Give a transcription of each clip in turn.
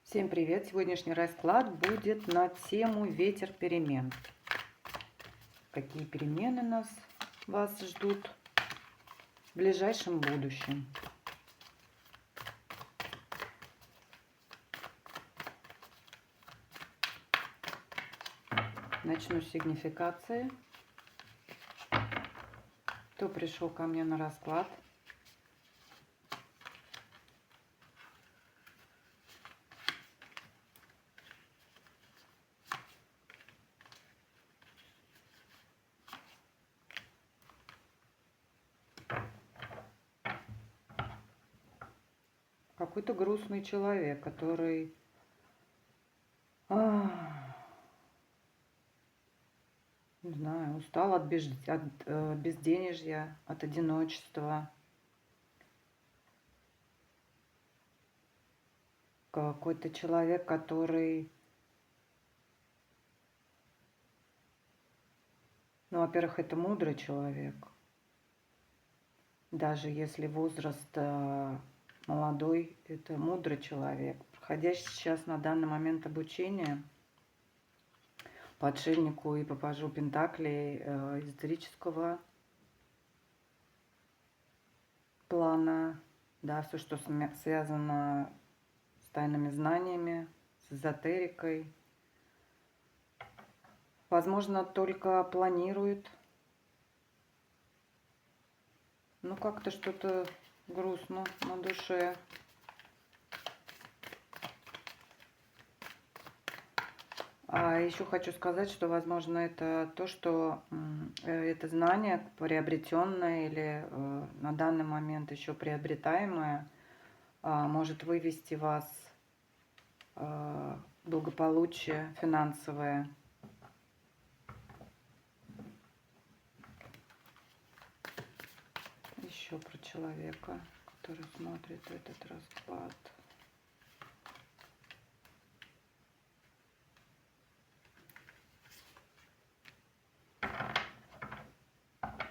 Всем привет! Сегодняшний расклад будет на тему ветер перемен. Какие перемены вас ждут в ближайшем будущем? Начну с сигнификации. Кто пришел ко мне на расклад? Какой-то грустный человек, который не знаю, устал от безденежья, от одиночества. Какой-то человек, который, ну, во-первых, это мудрый человек. Даже если возраст молодой, это мудрый человек, проходящий сейчас на данный момент обучение по отшельнику и по пажу Пентаклей эзотерического плана, да, все, что связано с тайными знаниями, с эзотерикой. Возможно, только планирует. Ну, как-то что-то грустно на душе. А еще хочу сказать, что, возможно, это то, что это знание приобретенное или на данный момент еще приобретаемое, может вывести вас в благополучие финансовое. Еще про человека, который смотрит этот расклад.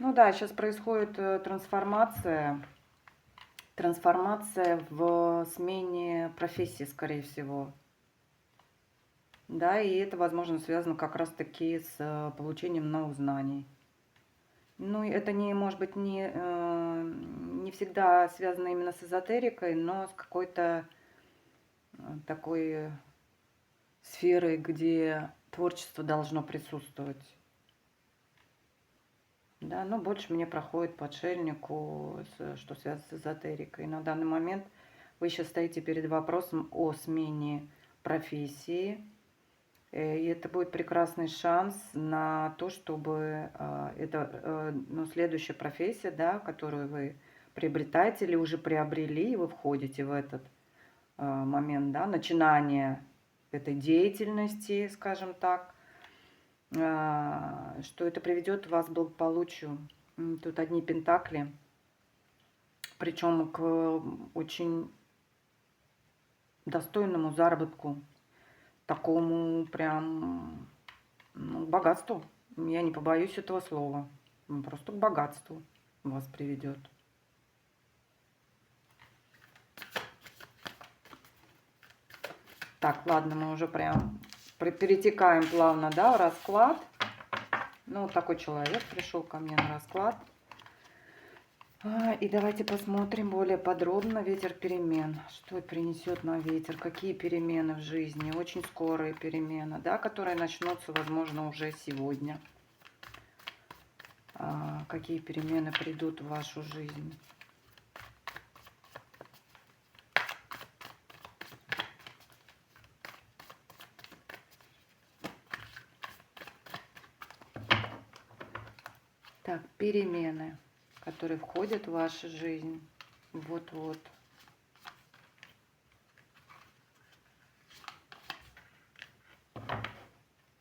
Ну да, сейчас происходит трансформация в смене профессии, скорее всего. Да, и это, возможно, связано как раз-таки с получением новых знаний. Ну, это не, может быть, не всегда связано именно с эзотерикой, но с какой-то такой сферой, где творчество должно присутствовать. Да, но больше мне проходит по отшельнику, что связано с эзотерикой. На данный момент вы сейчас стоите перед вопросом о смене профессии. И это будет прекрасный шанс на то, чтобы ну, следующая профессия, да, которую вы приобретаете или уже приобрели, и вы входите в этот момент, да, начинания этой деятельности, скажем так, что это приведет вас к благополучию. Тут одни пентакли, причем к очень достойному заработку, такому прям, ну, богатству. Я не побоюсь этого слова. Просто к богатству вас приведет. Так, ладно, мы уже прям перетекаем плавно, да, в расклад. Ну, вот такой человек пришел ко мне на расклад. И давайте посмотрим более подробно ветер перемен. Что принесет нам ветер? Какие перемены в жизни? Очень скорые перемены, да, которые начнутся, возможно, уже сегодня. Какие перемены придут в вашу жизнь? Так, перемены, которые входят в вашу жизнь. Вот-вот.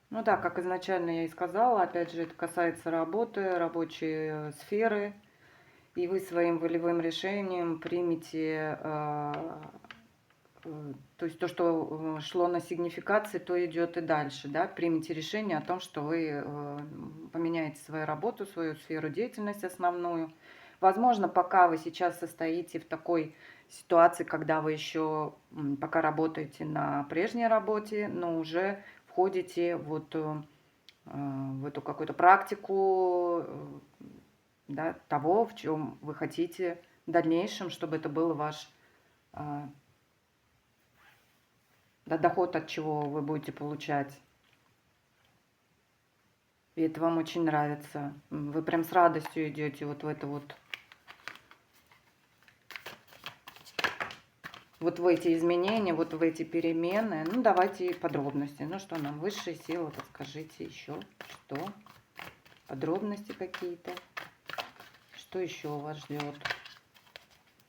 Ну да, как изначально я и сказала, опять же, это касается работы, рабочей сферы. И вы своим волевым решением примете, то есть то, что шло на сигнификации, то идет и дальше, да, примите решение о том, что вы поменяете свою работу, свою сферу деятельности основную, Возможно, пока вы сейчас состоите в такой ситуации, когда вы еще пока работаете на прежней работе, но уже входите вот в эту какую-то практику, да, того, в чем вы хотите в дальнейшем, чтобы это был ваш да, доход, от чего вы будете получать. И это вам очень нравится. Вы прям с радостью идете вот в это вот в эти изменения, вот в эти перемены. Ну, давайте подробности. Ну, что нам высшие силы, подскажите еще, что? Подробности какие-то. Что еще вас ждет?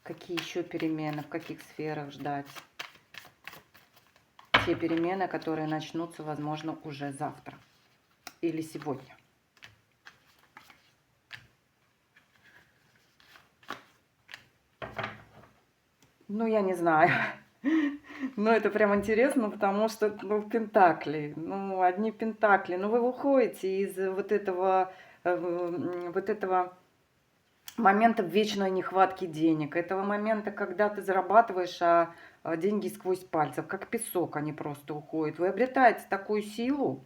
Какие еще перемены, в каких сферах ждать? Те перемены, которые начнутся, возможно, уже завтра или сегодня. Ну, я не знаю. Ну, это прям интересно, потому что, ну, пентакли, ну, одни пентакли. Ну, вы выходите из вот этого момента вечной нехватки денег, этого момента, когда ты зарабатываешь, деньги сквозь пальцев, как песок они просто уходят. Вы обретаете такую силу,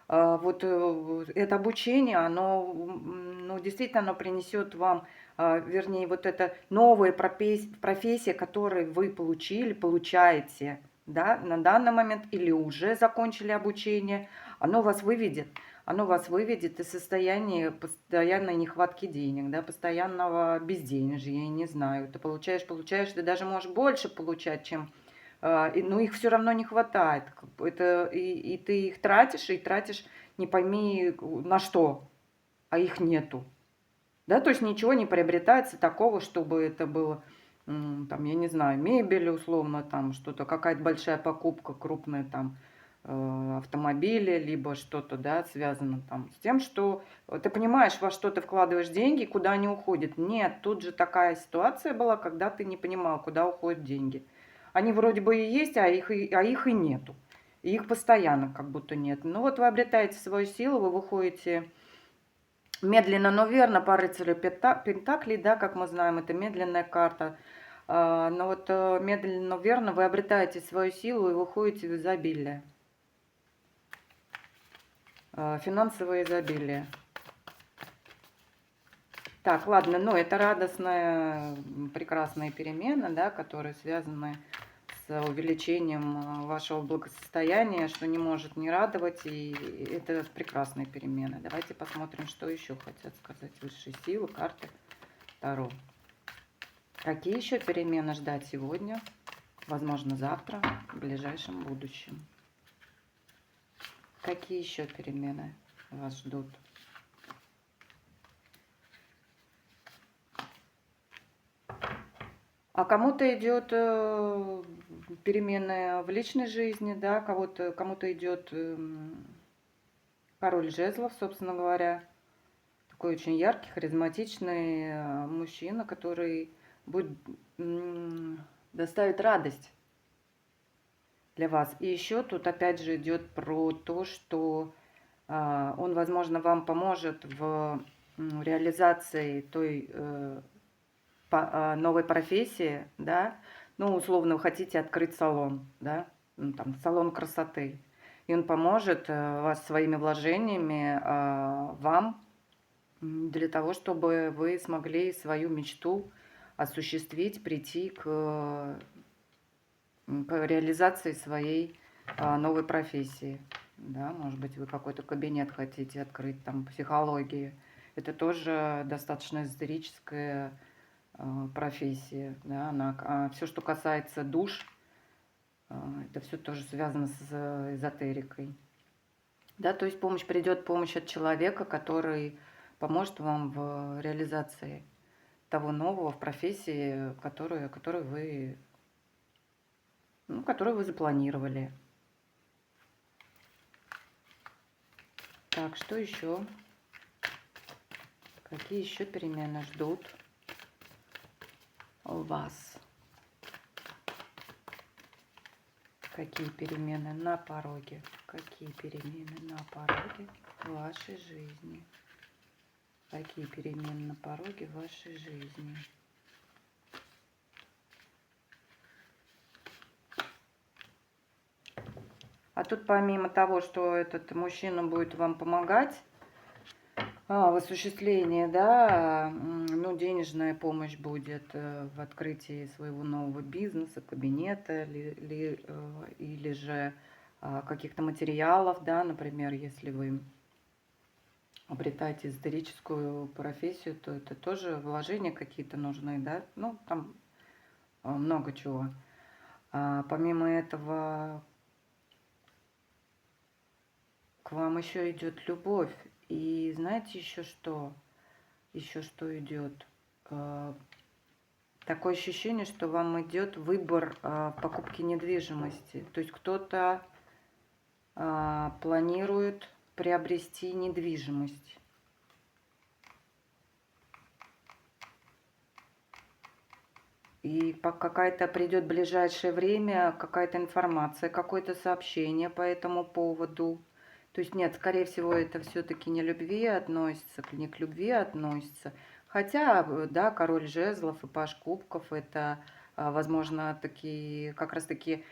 вот это обучение, оно, ну, действительно, оно принесет вам, вернее, вот это новая профессия, которую вы получаете, да, на данный момент или уже закончили обучение, оно вас выведет из состояния постоянной нехватки денег, да, постоянного безденежья, я не знаю, ты получаешь, ты даже можешь больше получать, чем но их все равно не хватает. И ты их тратишь, и тратишь не пойми на что, а их нету. Да, то есть ничего не приобретается такого, чтобы это было, там, я не знаю, мебель условно, там что-то, какая-то большая покупка, крупная там автомобили, либо что-то, да, связано там с тем, что ты понимаешь, во что ты вкладываешь деньги, куда они уходят. Нет, тут же такая ситуация была, когда ты не понимал, куда уходят деньги. Они вроде бы и есть, а их и нету. И их постоянно как будто нет. Ну вот вы обретаете свою силу, вы выходите медленно, но верно по рыцарю Пентаклей, да, как мы знаем, это медленная карта. Но вот медленно, но верно вы обретаете свою силу и выходите в изобилие. Финансовое изобилие. Так, ладно, ну это радостная, прекрасная перемена, да, которые связаны с увеличением вашего благосостояния, что не может не радовать, и это прекрасная перемена. Давайте посмотрим, что еще хотят сказать высшие силы, карты Таро. Какие еще перемены ждать сегодня, возможно, завтра, в ближайшем будущем? Какие еще перемены вас ждут? А кому-то идет перемены в личной жизни, да, кому-то идет король жезлов, собственно говоря. Такой очень яркий, харизматичный мужчина, который будет доставить радость для вас. И еще тут опять же идет про то, что он, возможно, вам поможет в реализации той новой профессии, да, ну, условно, вы хотите открыть салон, да, ну, там, салон красоты, и он поможет вас своими вложениями вам для того, чтобы вы смогли свою мечту осуществить, прийти к реализации своей новой профессии, да, может быть, вы какой-то кабинет хотите открыть, там, психологии, это тоже достаточно эзотерическая профессия, да, все, что касается душ, это все тоже связано с эзотерикой. Да, то есть придет помощь от человека, который поможет вам в реализации того нового в профессии, которую вы запланировали. Так, что еще? Какие еще перемены ждут вас? Какие перемены на пороге? Какие перемены на пороге вашей жизни? Какие перемены на пороге вашей жизни? А тут помимо того, что этот мужчина будет вам помогать в осуществлении, да, ну, денежная помощь будет в открытии своего нового бизнеса, кабинета, или же каких-то материалов, да, например, если вы обретаете эзотерическую профессию, то это тоже вложения какие-то нужны, да, ну, там много чего. Помимо этого, к вам еще идет любовь. И знаете еще что? Еще что идет? Такое ощущение, что вам идет выбор в покупке недвижимости. То есть кто-то планирует приобрести недвижимость. И какая-то придет в ближайшее время какая-то информация, какое-то сообщение по этому поводу. То есть нет, скорее всего, это все-таки не любви относится, не к любви относится. Хотя, да, король жезлов и паж кубков, это, возможно, такие, как раз таки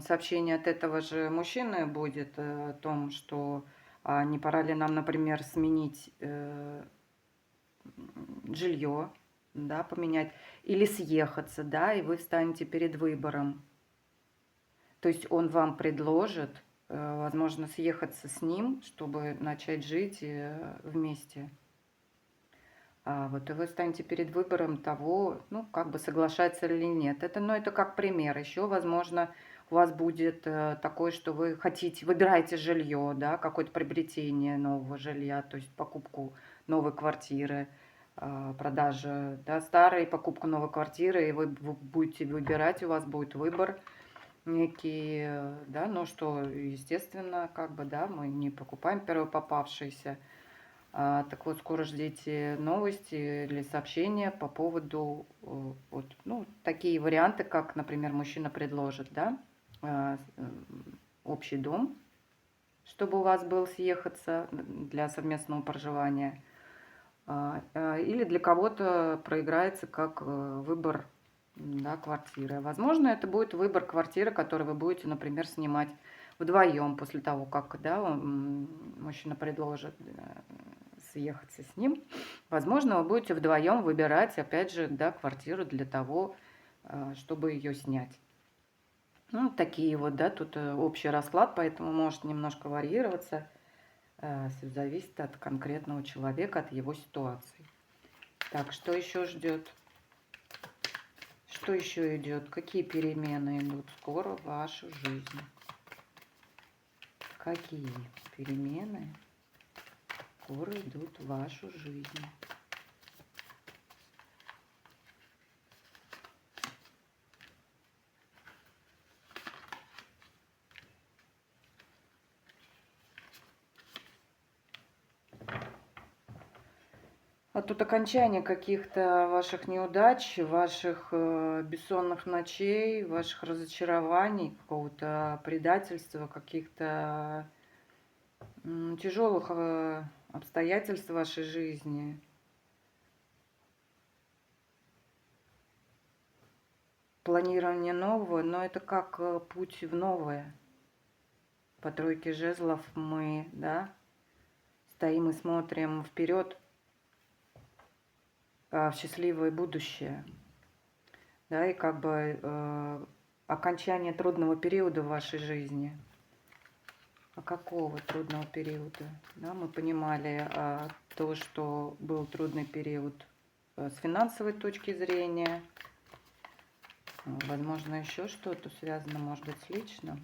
сообщение от этого же мужчины будет о том, что не пора ли нам, например, сменить жилье, да, поменять, или съехаться, да, и вы встанете перед выбором. То есть он вам предложит, возможно, съехаться с ним, чтобы начать жить вместе. Вот и вы станете перед выбором того, ну, как бы соглашаться или нет. Это, ну, это как пример. Еще, возможно, у вас будет такое, что вы хотите, выбираете жилье, да, какое-то приобретение нового жилья, то есть покупку новой квартиры, продажа, да, старой, покупку новой квартиры, и вы будете выбирать, у вас будет выбор некий, да, ну, что, естественно, как бы, да, мы не покупаем первое попавшееся. Так вот, скоро ждите новости или сообщения по поводу, вот, ну, такие варианты, как, например, мужчина предложит, да, общий дом, чтобы у вас был съехаться для совместного проживания, или для кого-то проиграется как выбор, да, квартиры. Возможно, это будет выбор квартиры, которую вы будете, например, снимать вдвоем после того, как, да, мужчина предложит съехаться с ним. Возможно, вы будете вдвоем выбирать, опять же, да, квартиру для того, чтобы ее снять. Ну, такие вот, да, тут общий расклад, поэтому может немножко варьироваться. Все зависит от конкретного человека, от его ситуации. Так, что еще ждет? Что еще идет? Какие перемены идут скоро в вашу жизнь? Какие перемены скоро идут в вашу жизнь? А тут окончание каких-то ваших неудач, ваших бессонных ночей, ваших разочарований, какого-то предательства, каких-то тяжелых обстоятельств в вашей жизни. Планирование нового, но это как путь в новое. По тройке жезлов мы, да, стоим и смотрим вперед в счастливое будущее. Да, и как бы окончание трудного периода в вашей жизни. А какого трудного периода? Да, мы понимали то, что был трудный период с финансовой точки зрения. Возможно, еще что-то связано, может быть, с личным.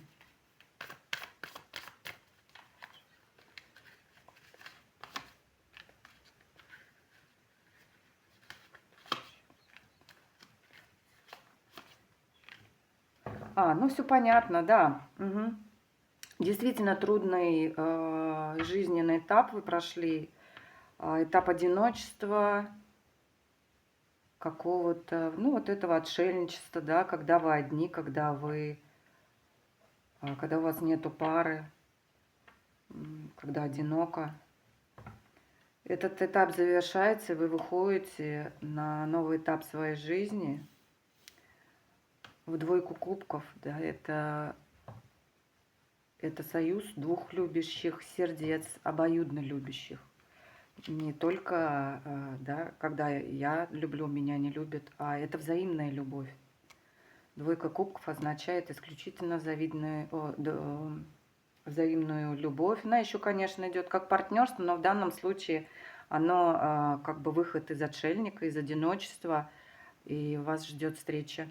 Ну все понятно, да. Угу. Действительно трудный жизненный этап вы прошли. Этап одиночества, какого-то, ну, вот этого отшельничества, да, когда вы одни, когда у вас нету пары, когда одиноко. Этот этап завершается, и вы выходите на новый этап своей жизни. В двойку кубков, да, это союз двух любящих сердец, обоюдно любящих. Не только, да, когда я люблю, меня не любят, а это взаимная любовь. Двойка кубков означает исключительно взаимную любовь. Она еще, конечно, идет как партнерство, но в данном случае оно как бы выход из отшельника, из одиночества, и вас ждет встреча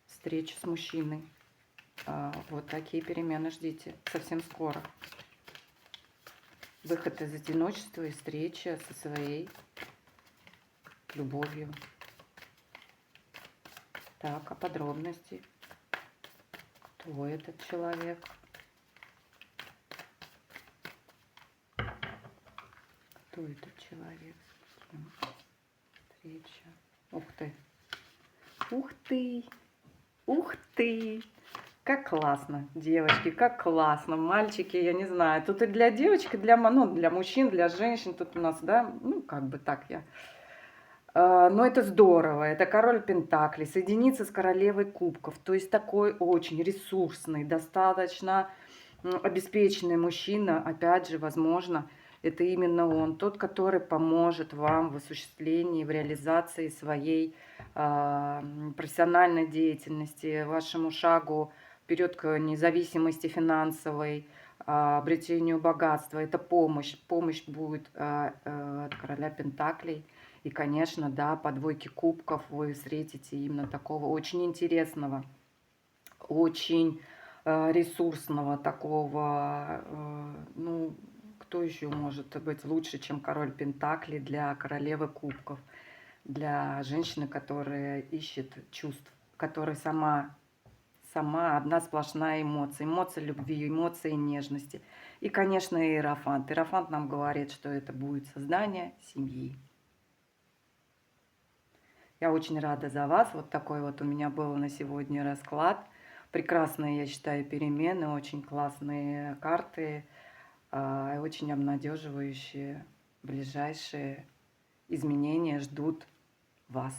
с мужчиной. Вот такие перемены ждите совсем скоро. Выход из одиночества и встреча со своей любовью. Так, а подробности? Кто этот человек? Кто этот человек? С кем встреча? Ух ты! Ух ты! Ух ты! Как классно, девочки, как классно, мальчики, я не знаю. Тут и для девочек, и для мужчин, для женщин тут у нас, да, ну, как бы так я. Но это здорово, это король Пентаклей, соединиться с королевой кубков, то есть такой очень ресурсный, достаточно обеспеченный мужчина, опять же, возможно, это именно он, тот, который поможет вам в осуществлении, в реализации своей профессиональной деятельности, вашему шагу вперед к независимости финансовой, обретению богатства. Это помощь будет от короля Пентаклей. И, конечно, да, по двойке кубков вы встретите именно такого очень интересного, очень ресурсного такого, ну, кто еще может быть лучше, чем король Пентаклей для королевы кубков, для женщины, которая ищет чувств, которая сама одна сплошная эмоция, эмоция любви, эмоции нежности. И, конечно, Иерофант. Иерофант нам говорит, что это будет создание семьи. Я очень рада за вас. Вот такой вот у меня был на сегодня расклад. Прекрасные, я считаю, перемены, очень классные карты, очень обнадеживающие. Ближайшие изменения ждут вас.